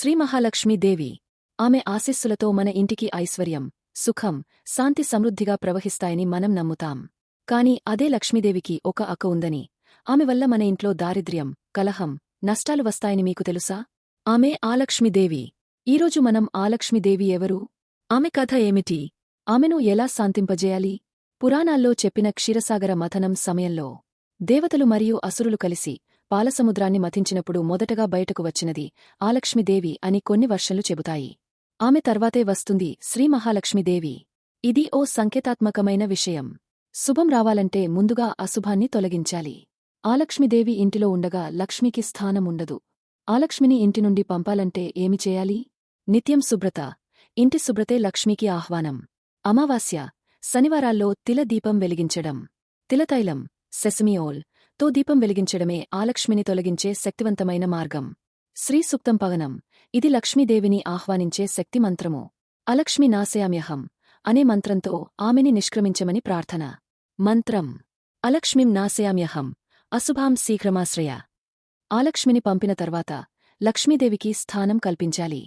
శ్రీ మహాలక్ష్మీదేవి. ఆమె ఆశీస్సులతో మన ఇంటికి ఐశ్వర్యం, సుఖం, శాంతి సమృద్ధిగా ప్రవహిస్తాయని మనం నమ్ముతాం. కాని అదే లక్ష్మీదేవికి ఒక అక్క ఉందని, ఆమె వల్ల మన ఇంట్లో దారిద్ర్యం, కలహం, నష్టాలు వస్తాయని మీకు తెలుసా? ఆమె ఆలక్ష్మీదేవి. ఈరోజు మనం ఆలక్ష్మీదేవి ఎవరు? ఆమె కథ ఏమిటి? ఆమెను ఎలా శాంతింపజేయాలి? పురాణాల్లో చెప్పిన క్షీరసాగర మథనం సమయంలో దేవతలు మరియు అసురులు కలిసి పాలసముద్రాన్ని మథించినప్పుడు మొదటగా బయటకు వచ్చినది ఆలక్ష్మీదేవి అని కొన్ని వర్షన్లు చెబుతాయి. ఆమె తర్వాతే వస్తుంది శ్రీ మహాలక్ష్మీదేవి. ఇది ఓ సంకేతాత్మకమైన విషయం. శుభం రావాలంటే ముందుగా అశుభాన్ని తొలగించాలి. ఆలక్ష్మీదేవి ఇంటిలో ఉండగా లక్ష్మికి స్థానముండదు. ఆలక్ష్మిని ఇంటి నుండి పంపాలంటే ఏమి చేయాలి? నిత్యం శుభ్రత. ఇంటి శుభ్రతే లక్ష్మికి ఆహ్వానం. అమావాస్య, శనివారాల్లో తిల దీపం వెలిగించడం. తిలతైలం, సెసమియోల్ తో దీపం వెలిగించడమే ఆలక్ష్మిని తొలగించే శక్తివంతమైన మార్గం. శ్రీ సూక్తం పవనం. ఇది లక్ష్మీదేవిని ఆహ్వానించే శక్తి మంత్రము. అలక్ష్మి నాశయామ్యహం అనే మంత్రంతో ఆమెని నిష్క్రమించమని ప్రార్థన. మంత్రం: అలక్ష్మిం నాశయామ్యహం, అశుభాం శీఘ్రమాశ్రయ. ఆలక్ష్మిని పంపిన తర్వాత లక్ష్మీదేవికి స్థానం కల్పించాలి.